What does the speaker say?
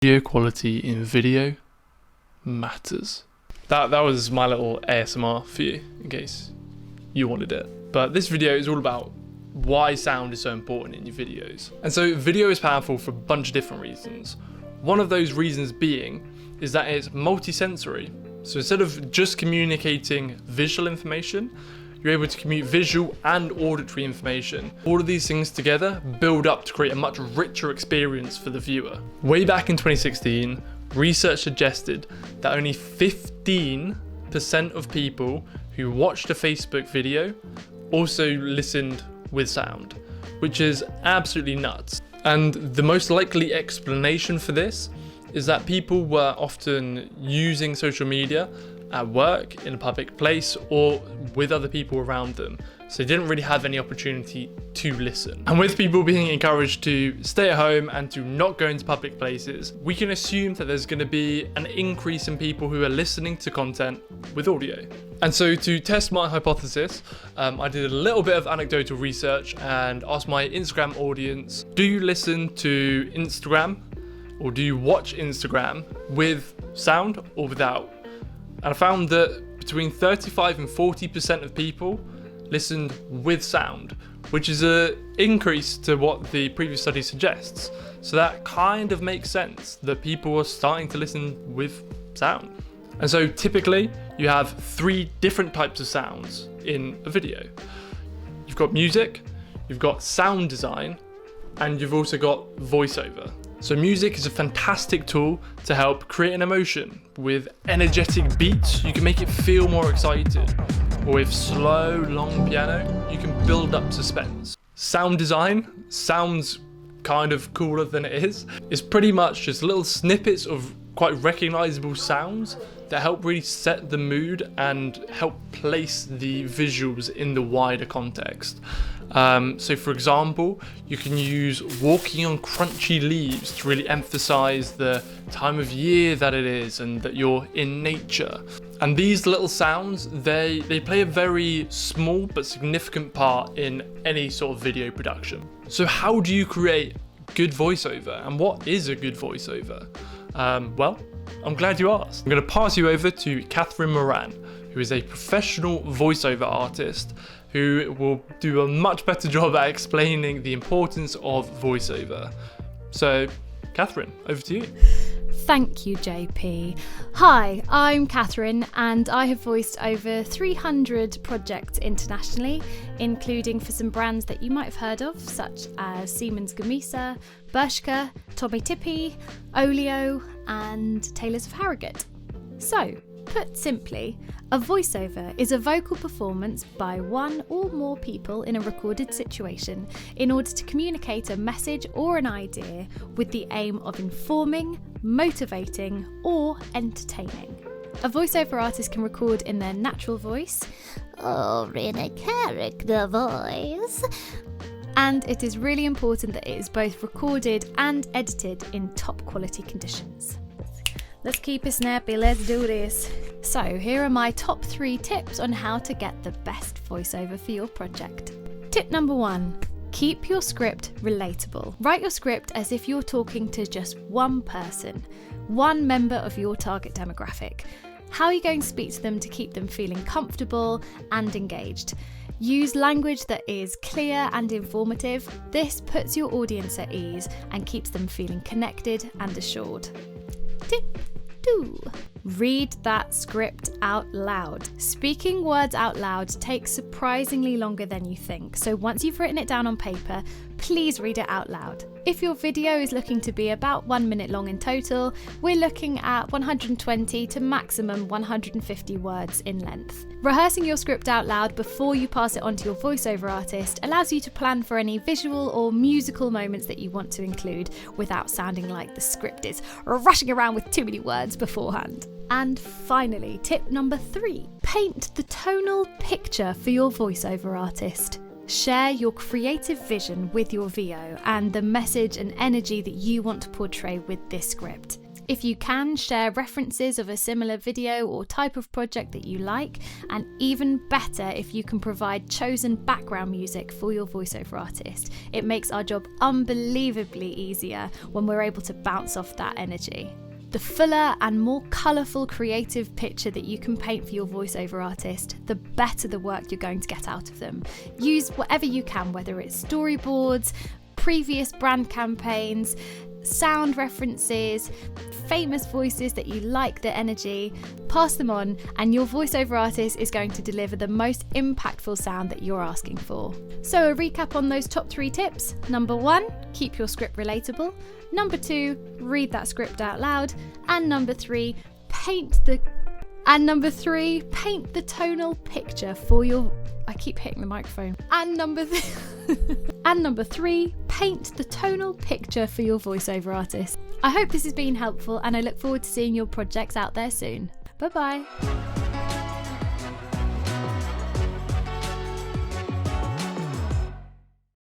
Audio quality in video matters. That was my little ASMR for you, in case you wanted it. But this video is all about why sound is so important in your videos. And so video is powerful for a bunch of different reasons. One of those reasons being is that it's multi-sensory. So instead of just communicating visual information, you're able to commute visual and auditory information. All of these things together build up to create a much richer experience for the viewer. Way back in 2016, research suggested that only 15% of people who watched a Facebook video also listened with sound, which is absolutely nuts. And the most likely explanation for this is that people were often using social media at work, in a public place, or with other people around them. So they didn't really have any opportunity to listen. And with people being encouraged to stay at home and to not go into public places, we can assume that there's going to be an increase in people who are listening to content with audio. And so to test my hypothesis, I did a little bit of anecdotal research and asked my Instagram audience, do you listen to Instagram or do you watch Instagram with sound or without? And I found that between 35 and 40% of people listened with sound, which is an increase to what the previous study suggests. So that kind of makes sense that people are starting to listen with sound. And so typically you have 3 different types of sounds in a video. You've got music, you've got sound design, and you've also got voiceover. So music is a fantastic tool to help create an emotion. With energetic beats, you can make it feel more excited. Or with slow, long piano, you can build up suspense. Sound design sounds kind of cooler than it is. It's pretty much just little snippets of quite recognizable sounds that help really set the mood and help place the visuals in the wider context. So for example, you can use walking on crunchy leaves to really emphasize the time of year that it is and that you're in nature. And these little sounds, they play a very small but significant part in any sort of video production. So how do you create good voiceover, and what is a good voiceover? Well, I'm glad you asked. I'm going to pass you over to Kathrine Moran, who is a professional voiceover artist who will do a much better job at explaining the importance of voiceover. So, Kathrine, over to you. Thank you, JP. Hi, I'm Katherine, and I have voiced over 300 projects internationally, including for some brands that you might have heard of, such as Siemens Gamesa, Bershka, Tommy Tippy, Olio, and Taylors of Harrogate. So, put simply, a voiceover is a vocal performance by one or more people in a recorded situation in order to communicate a message or an idea with the aim of informing, motivating, or entertaining. A voiceover artist can record in their natural voice or in a character voice. And it is really important that it is both recorded and edited in top quality conditions. Let's keep it snappy, let's do this. So here are my top 3 tips on how to get the best voiceover for your project. Tip number 1, keep your script relatable. Write your script as if you're talking to just one person, one member of your target demographic. How are you going to speak to them to keep them feeling comfortable and engaged? Use language that is clear and informative. This puts your audience at ease and keeps them feeling connected and assured. Tip 2. Read that script out loud. Speaking words out loud takes surprisingly longer than you think, so once you've written it down on paper, please read it out loud. If your video is looking to be about 1 minute long in total, we're looking at 120 to maximum 150 words in length. Rehearsing your script out loud before you pass it on to your voiceover artist allows you to plan for any visual or musical moments that you want to include without sounding like the script is rushing around with too many words beforehand. And finally, tip number 3, paint the tonal picture for your voiceover artist. Share your creative vision with your VO and the message and energy that you want to portray with this script. If you can, share references of a similar video or type of project that you like, and even better if you can provide chosen background music for your voiceover artist. It makes our job unbelievably easier when we're able to bounce off that energy. The fuller and more colourful creative picture that you can paint for your voiceover artist, the better the work you're going to get out of them. Use whatever you can, whether it's storyboards, previous brand campaigns, sound references, famous voices that you like their energy, pass them on, and your voiceover artist is going to deliver the most impactful sound that you're asking for. So a recap on those top 3 tips. Number 1, keep your script relatable. Number 2, read that script out loud. And number 3, paint the tonal picture for your... I keep hitting the microphone. And number 3, paint the tonal picture for your voiceover artist. I hope this has been helpful, and I look forward to seeing your projects out there soon. Bye bye.